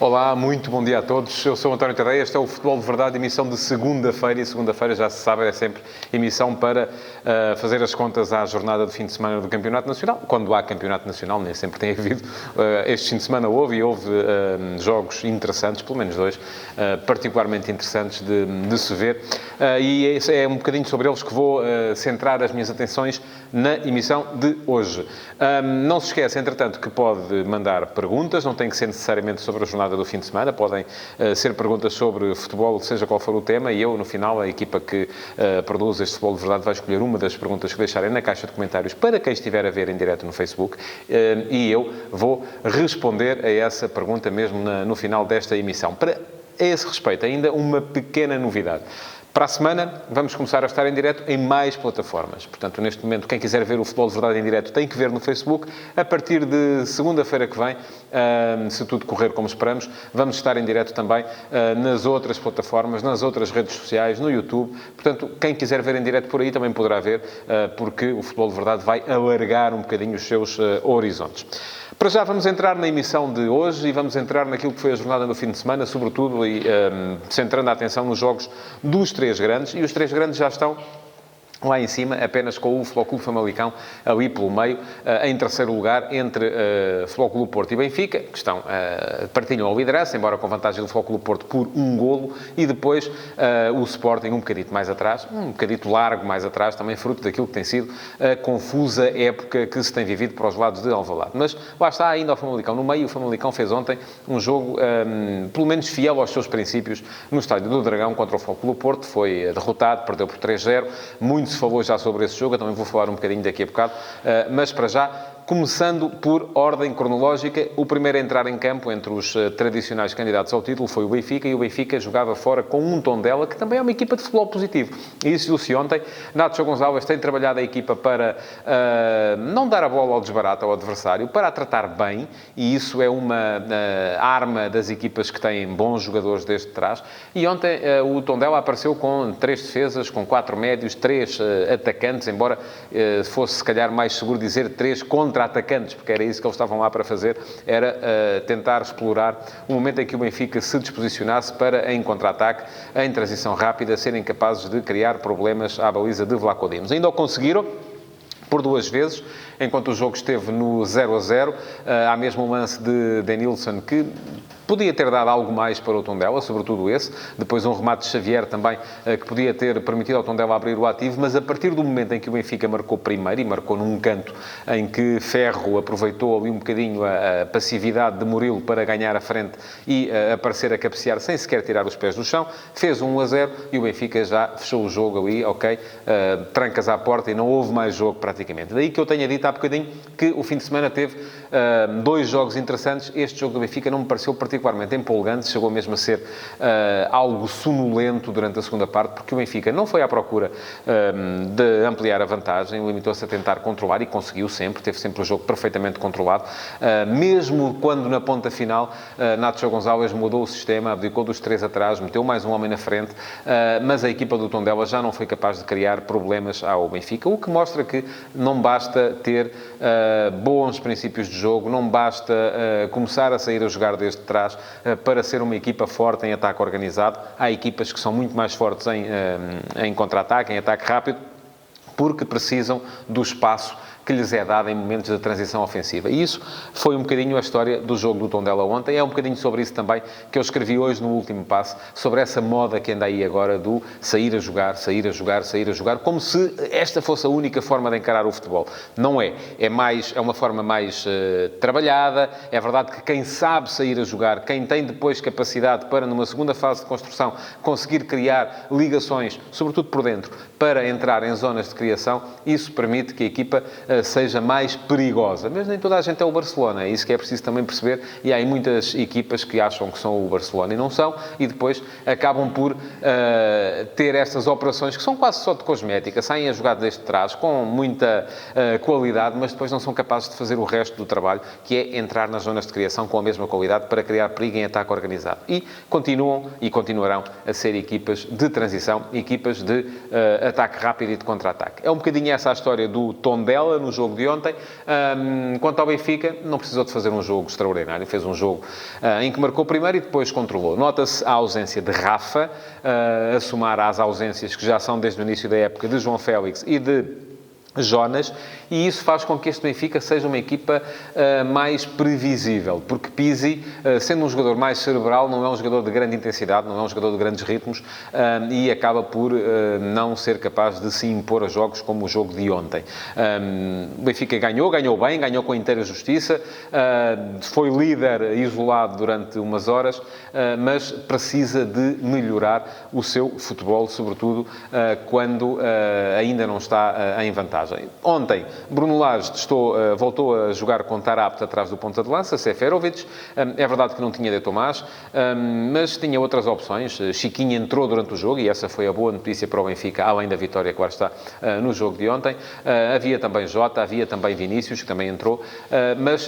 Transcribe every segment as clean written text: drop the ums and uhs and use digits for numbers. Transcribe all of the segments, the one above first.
Olá, muito bom dia a todos. Eu sou o António Tadeia. Este é o Futebol de Verdade, emissão de segunda-feira. E segunda-feira, já se sabe, é sempre emissão para fazer as contas à jornada de fim de semana do Campeonato Nacional. Quando há Campeonato Nacional, nem sempre tem havido. Este fim de semana houve jogos interessantes, pelo menos dois, particularmente interessantes de se ver. E é um bocadinho sobre eles que vou centrar as minhas atenções na emissão de hoje. Não se esqueça, entretanto, que pode mandar perguntas, não tem que ser necessariamente sobre a jornada do fim de semana, podem ser perguntas sobre futebol, seja qual for o tema, e eu, no final, a equipa que produz este Futebol de Verdade vai escolher uma das perguntas que deixarem na caixa de comentários para quem estiver a ver em direto no Facebook, e eu vou responder a essa pergunta mesmo no final desta emissão. A esse respeito, ainda uma pequena novidade. Para a semana, vamos começar a estar em direto em mais plataformas. Portanto, neste momento, quem quiser ver o Futebol de Verdade em direto tem que ver no Facebook. A partir de segunda-feira que vem, se tudo correr como esperamos, vamos estar em direto também nas outras plataformas, nas outras redes sociais, no YouTube. Portanto, quem quiser ver em direto por aí também poderá ver, porque o Futebol de Verdade vai alargar um bocadinho os seus horizontes. Para já vamos entrar na emissão de hoje e vamos entrar naquilo que foi a jornada no fim de semana, sobretudo e centrando a atenção nos jogos dos três grandes. E os três grandes já estão lá em cima, apenas com o Futebol Clube Famalicão ali pelo meio, em terceiro lugar, entre Futebol Clube Porto e Benfica, que estão, partilham a liderança, embora com vantagem do Futebol Clube Porto por um golo, e depois o Sporting um bocadito mais atrás, um bocadito largo mais atrás, também fruto daquilo que tem sido a confusa época que se tem vivido para os lados de Alvalade. Mas lá está ainda o Famalicão no meio. O Famalicão fez ontem um jogo, pelo menos fiel aos seus princípios, no Estádio do Dragão contra o Futebol Clube Porto. Foi derrotado, perdeu por 3-0, muito se falou já sobre esse jogo, eu também vou falar um bocadinho daqui a bocado, mas para já, começando por ordem cronológica, o primeiro a entrar em campo entre os tradicionais candidatos ao título foi o Benfica, e o Benfica jogava fora com um Tondela, que também é uma equipa de futebol positivo. E isso viu-se ontem. Nacho Gonçalves tem trabalhado a equipa para não dar a bola ao desbarato ao adversário, para a tratar bem, e isso é uma arma das equipas que têm bons jogadores desde trás. E ontem o Tondela apareceu com 3 defesas, com 4 médios, 3 atacantes, embora fosse se calhar mais seguro dizer 3 contra-atacantes, porque era isso que eles estavam lá para fazer, era tentar explorar o momento em que o Benfica se disposicionasse para, em contra-ataque, em transição rápida, serem capazes de criar problemas à baliza de Vlaco Dimos. Ainda o conseguiram por 2 vezes, enquanto o jogo esteve no 0-0. Há mesmo um lance de Denilson que podia ter dado algo mais para o Tondela, sobretudo esse. Depois um remate de Xavier também, que podia ter permitido ao Tondela abrir o ativo, mas a partir do momento em que o Benfica marcou primeiro, e marcou num canto em que Ferro aproveitou ali um bocadinho a passividade de Murilo para ganhar a frente e aparecer a cabecear sem sequer tirar os pés do chão, fez 1-0 e o Benfica já fechou o jogo ali, ok, trancas à porta e não houve mais jogo praticamente. Daí que eu tenha dito há bocadinho que o fim de semana teve 2 jogos interessantes. Este jogo do Benfica não me pareceu particularmente empolgante, chegou mesmo a ser algo sonolento durante a segunda parte, porque o Benfica não foi à procura de ampliar a vantagem, limitou-se a tentar controlar e conseguiu sempre, teve sempre o jogo perfeitamente controlado, mesmo quando na ponta final Nacho Gonçalves mudou o sistema, abdicou dos 3 atrás, meteu mais um homem na frente, mas a equipa do Tondela já não foi capaz de criar problemas ao Benfica, o que mostra que não basta ter bons princípios de jogo, não basta começar a sair a jogar desde trás para ser uma equipa forte em ataque organizado. Há equipas que são muito mais fortes em contra-ataque, em ataque rápido, porque precisam do espaço que lhes é dado em momentos de transição ofensiva. E isso foi um bocadinho a história do jogo do Tondela ontem. É um bocadinho sobre isso também que eu escrevi hoje no último passo, sobre essa moda que anda aí agora do sair a jogar, sair a jogar, sair a jogar, como se esta fosse a única forma de encarar o futebol. Não é. É uma forma mais trabalhada. É verdade que quem sabe sair a jogar, quem tem depois capacidade para, numa segunda fase de construção, conseguir criar ligações, sobretudo por dentro, para entrar em zonas de criação, isso permite que a equipa seja mais perigosa. Mas nem toda a gente é o Barcelona, é isso que é preciso também perceber, e há aí muitas equipas que acham que são o Barcelona e não são, e depois acabam por ter estas operações que são quase só de cosmética, saem a jogar desde trás com muita qualidade, mas depois não são capazes de fazer o resto do trabalho, que é entrar nas zonas de criação com a mesma qualidade para criar perigo em ataque organizado. E continuam e continuarão a ser equipas de transição, equipas de ataque rápido e de contra-ataque. É um bocadinho essa a história do Tondela, no jogo de ontem. Quanto ao Benfica, não precisou de fazer um jogo extraordinário. Fez um jogo em que marcou primeiro e depois controlou. Nota-se a ausência de Rafa, a somar às ausências que já são desde o início da época de João Félix e de Jonas, e isso faz com que este Benfica seja uma equipa mais previsível, porque Pizzi, sendo um jogador mais cerebral, não é um jogador de grande intensidade, não é um jogador de grandes ritmos, e acaba por não ser capaz de se impor a jogos como o jogo de ontem. O Benfica ganhou bem, ganhou com inteira justiça, foi líder isolado durante umas horas, mas precisa de melhorar o seu futebol, sobretudo quando ainda não está em vantagem. Ontem, Bruno Lage voltou a jogar com Taarabt atrás do ponta de lança, Seferovic. É verdade que não tinha de Tomás, mas tinha outras opções. Chiquinho entrou durante o jogo e essa foi a boa notícia para o Benfica, além da vitória que lá está no jogo de ontem. Havia também Jota, havia também Vinícius, que também entrou, mas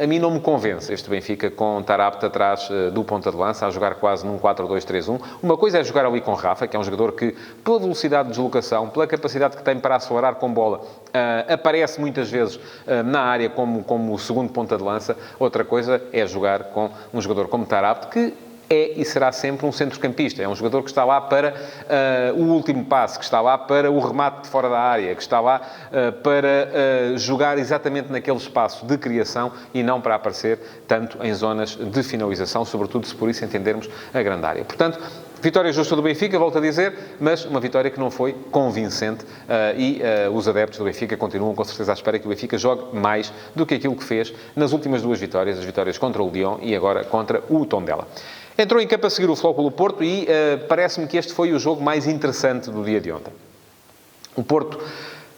a mim não me convence este Benfica com Taarabt atrás do ponta de lança, a jogar quase num 4-2-3-1. Uma coisa é jogar ali com Rafa, que é um jogador que, pela velocidade de deslocação, pela capacidade que tem para acelerar com bola, aparece muitas vezes na área como o segundo ponta de lança. Outra coisa é jogar com um jogador como Taarabt, que é e será sempre um centrocampista. É um jogador que está lá para o último passe, que está lá para o remate de fora da área, que está lá para jogar exatamente naquele espaço de criação e não para aparecer tanto em zonas de finalização, sobretudo se por isso entendermos a grande área. Portanto, vitória justa do Benfica, volto a dizer, mas uma vitória que não foi convincente e os adeptos do Benfica continuam com certeza à espera que o Benfica jogue mais do que aquilo que fez nas últimas duas vitórias, as vitórias contra o Lyon e agora contra o Tondela. Entrou em campo a seguir o Flóculo Porto e parece-me que este foi o jogo mais interessante do dia de ontem. O Porto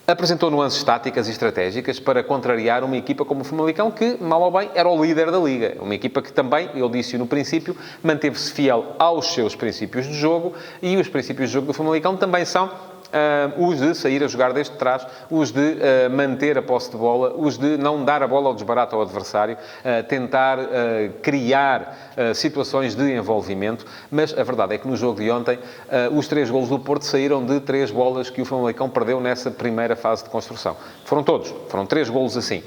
apresentou nuances táticas e estratégicas para contrariar uma equipa como o Famalicão, que, mal ou bem, era o líder da Liga. Uma equipa que também, eu disse no princípio, manteve-se fiel aos seus princípios de jogo, e os princípios de jogo do Famalicão também são os de sair a jogar desde trás, os de manter a posse de bola, os de não dar a bola ao desbarato ao adversário, tentar criar situações de envolvimento, mas a verdade é que no jogo de ontem os 3 golos do Porto saíram de 3 bolas que o Famalicão perdeu nessa primeira fase de construção. Foram 3 golos assim.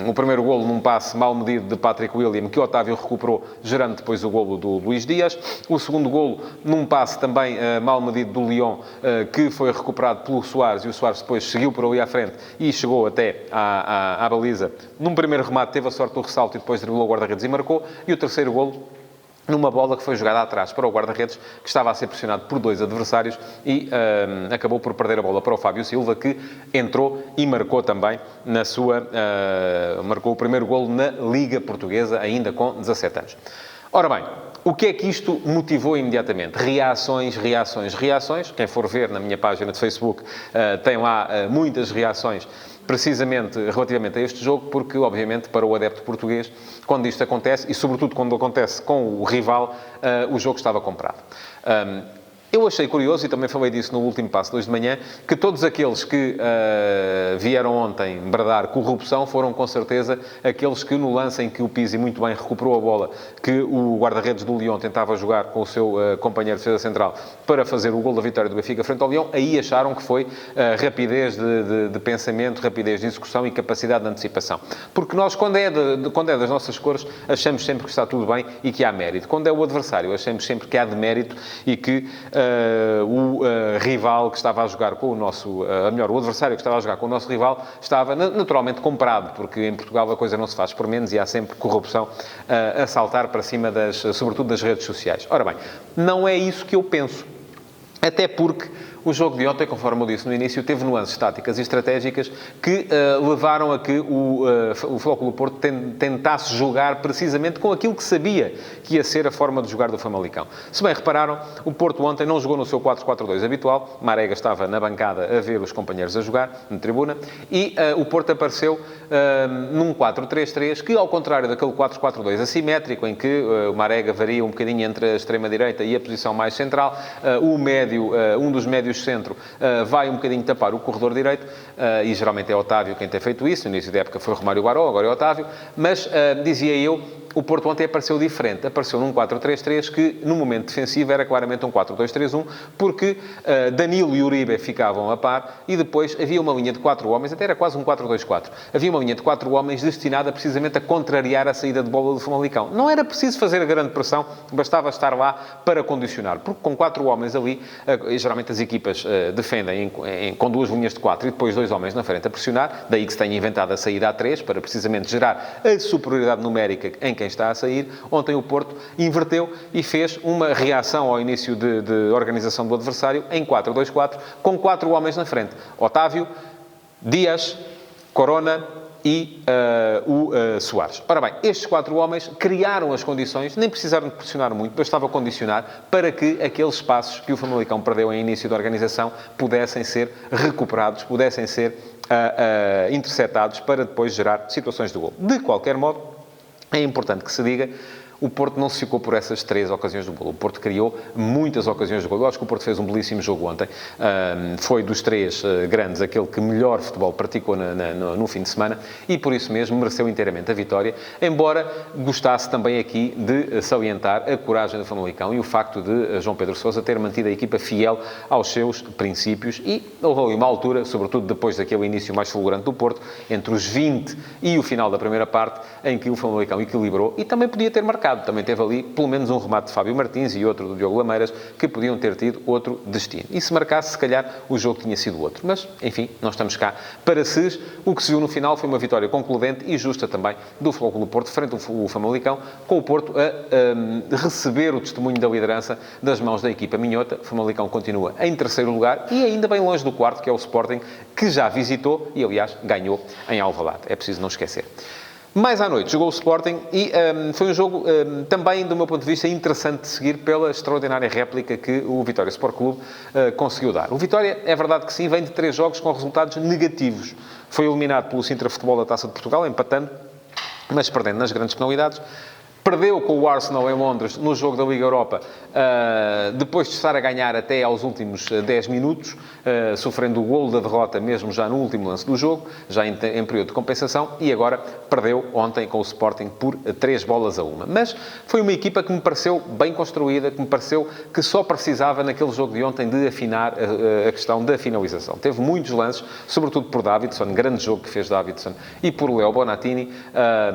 O primeiro golo num passe mal medido de Patrick William, que o Otávio recuperou, gerando depois o golo do Luís Dias. O segundo golo num passe também mal medido do Lyon, que foi recuperado pelo Soares, e o Soares depois seguiu por ali à frente e chegou até à baliza. Num primeiro remate teve a sorte do ressalto e depois driblou o guarda-redes e marcou. E o terceiro golo numa bola que foi jogada atrás para o guarda-redes, que estava a ser pressionado por 2 adversários e acabou por perder a bola para o Fábio Silva, que entrou e marcou também marcou o primeiro golo na Liga Portuguesa, ainda com 17 anos. Ora bem, o que é que isto motivou imediatamente? Reações. Quem for ver na minha página de Facebook tem lá muitas reações, precisamente relativamente a este jogo, porque, obviamente, para o adepto português, quando isto acontece, e sobretudo quando acontece com o rival, o jogo estava comprado. Eu achei curioso, e também falei disso no último passo de hoje de manhã, que todos aqueles que vieram ontem bradar corrupção foram, com certeza, aqueles que no lance em que o Pizzi muito bem recuperou a bola, que o guarda-redes do Lyon tentava jogar com o seu companheiro de defesa central para fazer o gol da vitória do Benfica frente ao Lyon, aí acharam que foi rapidez de pensamento, rapidez de execução e capacidade de antecipação. Porque nós, quando é das nossas cores, achamos sempre que está tudo bem e que há mérito. Quando é o adversário, achamos sempre que há demérito e que o rival que estava a jogar com o nosso... o adversário que estava a jogar com o nosso rival estava naturalmente comprado, porque em Portugal a coisa não se faz por menos e há sempre corrupção a saltar para cima, sobretudo das redes sociais. Ora bem, não é isso que eu penso. Até porque o jogo de ontem, conforme eu disse no início, teve nuances táticas e estratégicas que levaram a que o Flóculo Porto tentasse jogar precisamente com aquilo que sabia que ia ser a forma de jogar do Famalicão. Se bem repararam, o Porto ontem não jogou no seu 4-4-2 habitual. Marega estava na bancada a ver os companheiros a jogar, na tribuna, e o Porto apareceu num 4-3-3, que ao contrário daquele 4-4-2 assimétrico, em que o Marega varia um bocadinho entre a extrema-direita e a posição mais central, um dos médios centro vai um bocadinho tapar o corredor direito, e geralmente é Otávio quem tem feito isso. No início da época foi Romário Baró, agora é Otávio, mas dizia eu o Porto ontem apareceu diferente. Apareceu num 4-3-3 que, no momento defensivo, era claramente um 4-2-3-1, porque Danilo e Uribe ficavam a par e depois havia uma linha de 4 homens, até era quase um 4-2-4. Havia uma linha de 4 homens destinada precisamente a contrariar a saída de bola do Famalicão. Não era preciso fazer a grande pressão, bastava estar lá para condicionar, porque com 4 homens ali, geralmente as equipas defendem com 2 linhas de 4 e depois 2 homens na frente a pressionar, daí que se tenha inventado a saída a 3, para precisamente gerar a superioridade numérica em quem está a sair. Ontem o Porto inverteu e fez uma reação ao início de organização do adversário em 4-2-4, com 4 homens na frente. Otávio, Dias, Corona e Soares. Ora bem, estes 4 homens criaram as condições, nem precisaram de pressionar muito, bastava condicionar para que aqueles espaços que o Famalicão perdeu em início da organização pudessem ser recuperados, pudessem ser interceptados para depois gerar situações de golo. De qualquer modo, é importante que se diga, o Porto não se ficou por essas 3 ocasiões de golo. O Porto criou muitas ocasiões de golo. Eu acho que o Porto fez um belíssimo jogo ontem. Foi dos 3 grandes aquele que melhor futebol praticou no fim de semana e, por isso mesmo, mereceu inteiramente a vitória. Embora gostasse também aqui de salientar a coragem do Famalicão e o facto de João Pedro Sousa ter mantido a equipa fiel aos seus princípios e houve ali uma altura, sobretudo depois daquele início mais fulgurante do Porto, entre os 20 e o final da primeira parte, em que o Famalicão equilibrou e também podia ter marcado. Também teve ali, pelo menos, um remate de Fábio Martins e outro do Diogo Lameiras, que podiam ter tido outro destino. E se marcasse, se calhar, o jogo tinha sido outro. Mas, enfim, nós estamos cá para SES. O que se viu no final foi uma vitória concludente e justa também do Futebol Clube do Porto, frente ao Famalicão, com o Porto a receber o testemunho da liderança das mãos da equipa minhota. O Famalicão continua em terceiro lugar e ainda bem longe do quarto, que é o Sporting, que já visitou e, aliás, ganhou em Alvalade. É preciso não esquecer. Mais à noite jogou o Sporting e foi um jogo também, do meu ponto de vista, interessante de seguir pela extraordinária réplica que o Vitória Sport Clube conseguiu dar. O Vitória, é verdade que sim, vem de 3 jogos com resultados negativos. Foi eliminado pelo Sintra Futebol da Taça de Portugal, empatando, mas perdendo nas grandes penalidades. Perdeu com o Arsenal em Londres no jogo da Liga Europa, depois de estar a ganhar até aos últimos 10 minutos, sofrendo o golo da derrota mesmo já no último lance do jogo, já em período de compensação, e agora perdeu ontem com o Sporting por 3-1. Mas foi uma equipa que me pareceu bem construída, que me pareceu que só precisava naquele jogo de ontem de afinar a questão da finalização. Teve muitos lances, sobretudo por Davidson, grande jogo que fez Davidson, e por Leo Bonatini,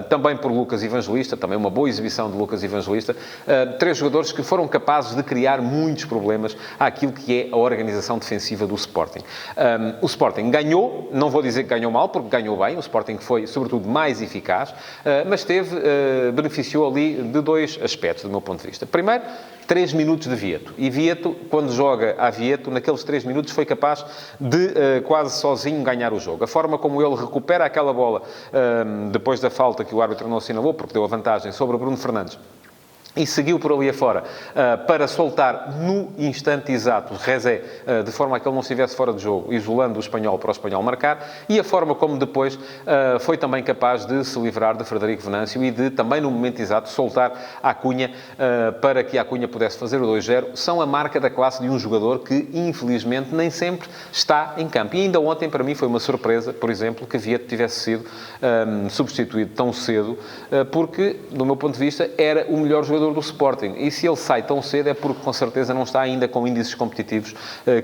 também por Lucas Evangelista, também uma boa exibição de Lucas Evangelista, 3 jogadores que foram capazes de criar muitos problemas àquilo que é a organização defensiva do Sporting. O Sporting ganhou, não vou dizer que ganhou mal, porque ganhou bem, o Sporting foi, sobretudo, mais eficaz, mas beneficiou ali de 2 aspectos, do meu ponto de vista. Primeiro, 3 minutos de Vieto. E Vieto, quando joga a Vieto, naqueles 3 minutos foi capaz de quase sozinho ganhar o jogo. A forma como ele recupera aquela bola depois da falta que o árbitro não assinalou, porque deu a vantagem sobre o Bruno Fernandes, e seguiu por ali afora para soltar no instante exato Rezé, de forma a que ele não estivesse fora de jogo, isolando o espanhol para o espanhol marcar, e a forma como depois foi também capaz de se livrar de Frederico Venâncio e de, também no momento exato, soltar a Cunha para que a Cunha pudesse fazer o 2-0, são a marca da classe de um jogador que, infelizmente, nem sempre está em campo. E ainda ontem, para mim, foi uma surpresa, por exemplo, que Vieto tivesse sido substituído tão cedo, porque, do meu ponto de vista, era o melhor jogador do Sporting. E se ele sai tão cedo é porque, com certeza, não está ainda com índices competitivos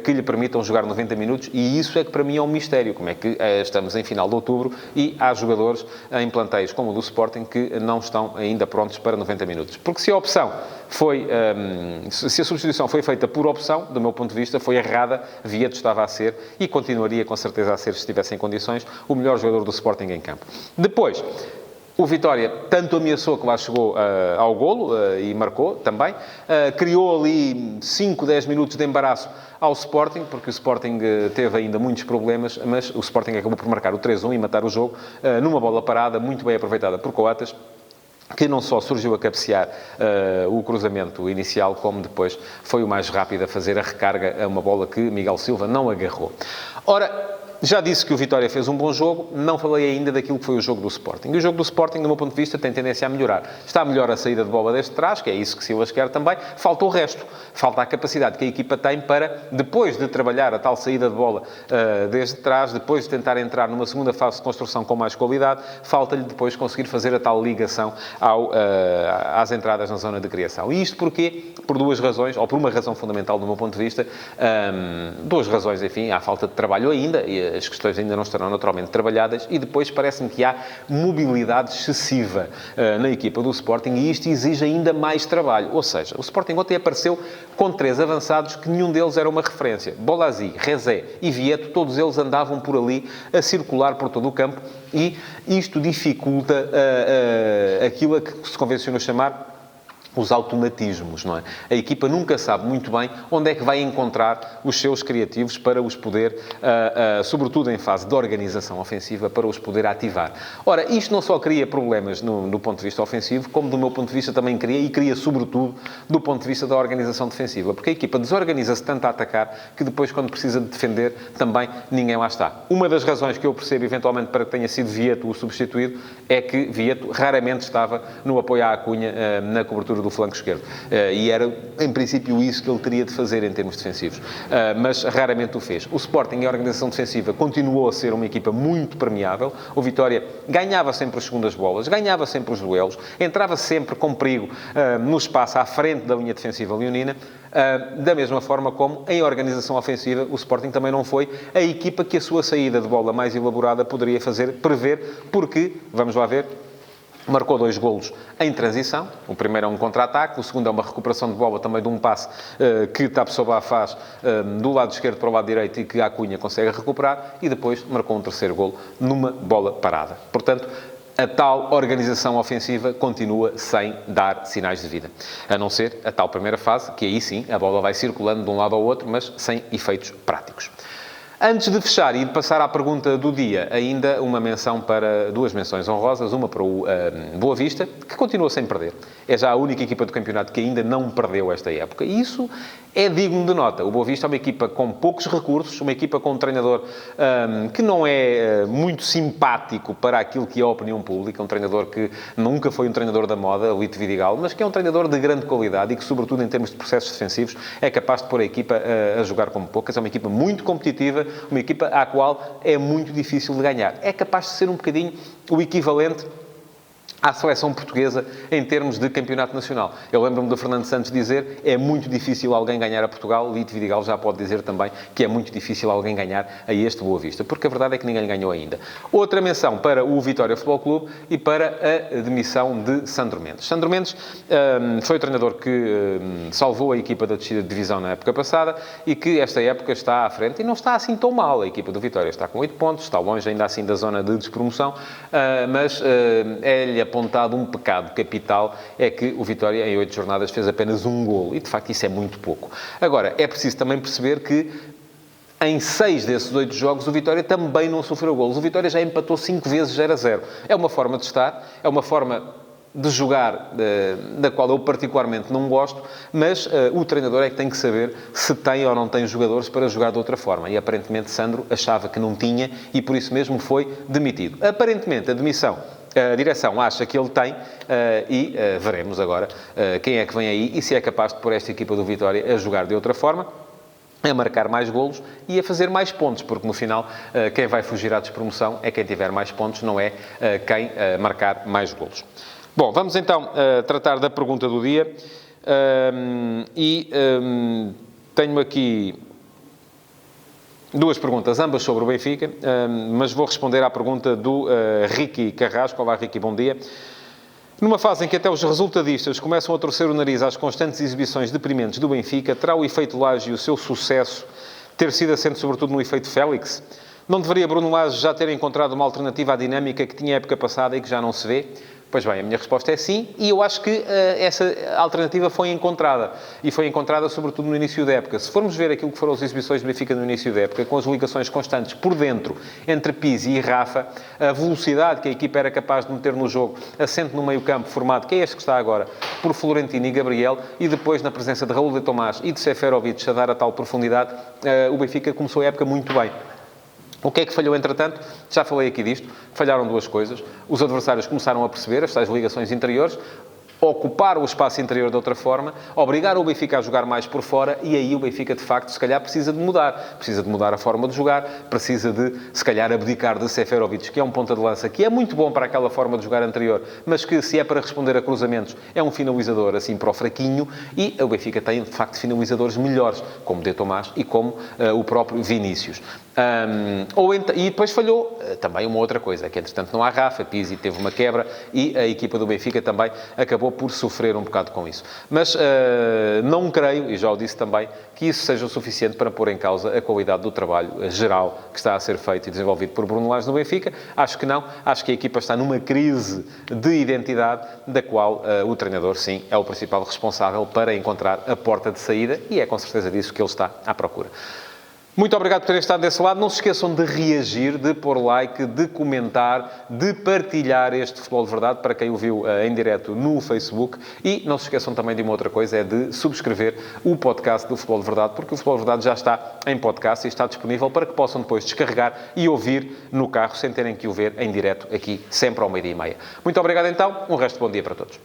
que lhe permitam jogar 90 minutos. E isso é que, para mim, é um mistério. Como é que estamos em final de outubro e há jogadores em plantéis como o do Sporting que não estão ainda prontos para 90 minutos. Porque se a opção foi... se a substituição foi feita por opção, do meu ponto de vista, foi errada. Vieto estava a ser, e continuaria, com certeza, a ser, se estivesse em condições, o melhor jogador do Sporting em campo. Depois... O Vitória tanto ameaçou que lá chegou ao golo e marcou também. Criou ali 5, 10 minutos de embaraço ao Sporting, porque o Sporting teve ainda muitos problemas, mas o Sporting acabou por marcar o 3-1 e matar o jogo numa bola parada, muito bem aproveitada por Coates, que não só surgiu a cabecear o cruzamento inicial, como depois foi o mais rápido a fazer a recarga a uma bola que Miguel Silva não agarrou. Ora, Já disse que o Vitória fez um bom jogo, não falei ainda daquilo que foi o jogo do Sporting. E o jogo do Sporting, do meu ponto de vista, tem tendência a melhorar. Está melhor a saída de bola desde trás, que é isso que Silas quer também. Falta o resto. Falta a capacidade que a equipa tem para, depois de trabalhar a tal saída de bola desde trás, depois de tentar entrar numa segunda fase de construção com mais qualidade, falta-lhe depois conseguir fazer a tal ligação às entradas na zona de criação. E isto porquê? Por duas razões, ou por uma razão fundamental do meu ponto de vista. Duas razões, enfim, há falta de trabalho ainda, e as questões ainda não estarão naturalmente trabalhadas, e depois parece-me que há mobilidade excessiva na equipa do Sporting, e isto exige ainda mais trabalho. Ou seja, o Sporting ontem apareceu com 3 avançados que nenhum deles era uma referência. Bolasie, Rezé e Vieto, todos eles andavam por ali a circular por todo o campo, e isto dificulta aquilo a que se convencionou chamar os automatismos, não é? A equipa nunca sabe muito bem onde é que vai encontrar os seus criativos para os poder, sobretudo em fase de organização ofensiva, para os poder ativar. Ora, isto não só cria problemas do ponto de vista ofensivo, como do meu ponto de vista também cria sobretudo do ponto de vista da organização defensiva, porque a equipa desorganiza-se tanto a atacar que depois, quando precisa de defender, também ninguém lá está. Uma das razões que eu percebo, eventualmente, para que tenha sido Vieto o substituído, é que Vieto raramente estava no apoio à Acunha na cobertura do flanco esquerdo. E era, em princípio, isso que ele teria de fazer em termos defensivos. Mas raramente o fez. O Sporting, em organização defensiva, continuou a ser uma equipa muito permeável. O Vitória ganhava sempre as segundas bolas, ganhava sempre os duelos, entrava sempre com perigo no espaço à frente da linha defensiva leonina. Da mesma forma como, em organização ofensiva, o Sporting também não foi a equipa que a sua saída de bola mais elaborada poderia prever, porque, vamos lá ver, marcou 2 golos em transição. O primeiro é um contra-ataque, o segundo é uma recuperação de bola também de um passe que Tapsoba faz do lado esquerdo para o lado direito e que a Acunha consegue recuperar, e depois marcou um terceiro golo numa bola parada. Portanto, a tal organização ofensiva continua sem dar sinais de vida. A não ser a tal primeira fase, que aí sim a bola vai circulando de um lado ao outro, mas sem efeitos práticos. Antes de fechar e de passar à pergunta do dia, ainda uma menção para 2 menções honrosas. Uma para o Boa Vista, que continua sem perder. É já a única equipa do campeonato que ainda não perdeu esta época. E isso é digno de nota. O Boa Vista é uma equipa com poucos recursos, uma equipa com um treinador que não é muito simpático para aquilo que é a opinião pública. Um treinador que nunca foi um treinador da moda, Lito Vidigal, mas que é um treinador de grande qualidade e que, sobretudo em termos de processos defensivos, é capaz de pôr a equipa a jogar como poucas. É uma equipa muito competitiva, uma equipa à qual é muito difícil de ganhar. É capaz de ser um bocadinho o equivalente à seleção portuguesa em termos de campeonato nacional. Eu lembro-me do Fernando Santos dizer: é muito difícil alguém ganhar a Portugal. Lito Vidigal já pode dizer também que é muito difícil alguém ganhar a este Boa Vista, porque a verdade é que ninguém ganhou ainda. Outra menção para o Vitória Futebol Clube e para a demissão de Sandro Mendes. Sandro Mendes foi o treinador que salvou a equipa da descida de divisão na época passada e que esta época está à frente e não está assim tão mal. A equipa do Vitória está com 8 pontos, está longe ainda assim da zona de despromoção, mas é-lhe apontado um pecado capital, é que o Vitória, em 8 jornadas, fez apenas 1 golo. E, de facto, isso é muito pouco. Agora, é preciso também perceber que em 6 desses 8 jogos, o Vitória também não sofreu golos. O Vitória já empatou 5 vezes 0-0. É uma forma de estar, é uma forma de jogar da qual eu particularmente não gosto, mas o treinador é que tem que saber se tem ou não tem jogadores para jogar de outra forma. E, aparentemente, Sandro achava que não tinha e, por isso mesmo, foi demitido. Aparentemente, a demissão, a direção acha que ele tem e veremos agora quem é que vem aí e se é capaz de pôr esta equipa do Vitória a jogar de outra forma, a marcar mais golos e a fazer mais pontos, porque no final quem vai fugir à despromoção é quem tiver mais pontos, não é quem marcar mais golos. Bom, vamos então tratar da pergunta do dia tenho aqui 2 perguntas, ambas sobre o Benfica, mas vou responder à pergunta do Ricky Carrasco. Olá, Ricky, bom dia. Numa fase em que até os resultadistas começam a torcer o nariz às constantes exibições deprimentes do Benfica, terá o efeito Lage e o seu sucesso ter sido assente sobretudo no efeito Félix? Não deveria Bruno Lage já ter encontrado uma alternativa à dinâmica que tinha a época passada e que já não se vê? Pois bem, a minha resposta é sim, e eu acho que essa alternativa foi encontrada. E foi encontrada sobretudo no início da época. Se formos ver aquilo que foram as exibições do Benfica no início da época, com as ligações constantes por dentro, entre Pizzi e Rafa, a velocidade que a equipa era capaz de meter no jogo, assente no meio-campo formado, que é este que está agora, por Florentino e Gabriel, e depois na presença de Raul de Tomás e de Seferovic a dar a tal profundidade, o Benfica começou a época muito bem. O que é que falhou, entretanto? Já falei aqui disto. Falharam duas coisas. Os adversários começaram a perceber as tais ligações interiores, ocupar o espaço interior de outra forma, obrigar o Benfica a jogar mais por fora, e aí o Benfica, de facto, se calhar precisa de mudar. Precisa de mudar a forma de jogar, precisa de, se calhar, abdicar de Seferovic, que é um ponta de lança, que é muito bom para aquela forma de jogar anterior, mas que, se é para responder a cruzamentos, é um finalizador, assim, para o fraquinho, e o Benfica tem, de facto, finalizadores melhores, como De Tomás e como o próprio Vinícius. E depois falhou também uma outra coisa, que entretanto não há Rafa, Pizzi teve uma quebra e a equipa do Benfica também acabou por sofrer um bocado com isso. Mas não creio, e já o disse também, que isso seja o suficiente para pôr em causa a qualidade do trabalho geral que está a ser feito e desenvolvido por Bruno Lage no Benfica. Acho que não. Acho que a equipa está numa crise de identidade, da qual o treinador, sim, é o principal responsável para encontrar a porta de saída, e é com certeza disso que ele está à procura. Muito obrigado por terem estado desse lado. Não se esqueçam de reagir, de pôr like, de comentar, de partilhar este Futebol de Verdade para quem o viu em direto no Facebook. E não se esqueçam também de uma outra coisa, é de subscrever o podcast do Futebol de Verdade, porque o Futebol de Verdade já está em podcast e está disponível para que possam depois descarregar e ouvir no carro, sem terem que o ver em direto aqui, sempre ao 12:30. Muito obrigado então. Um resto de bom dia para todos.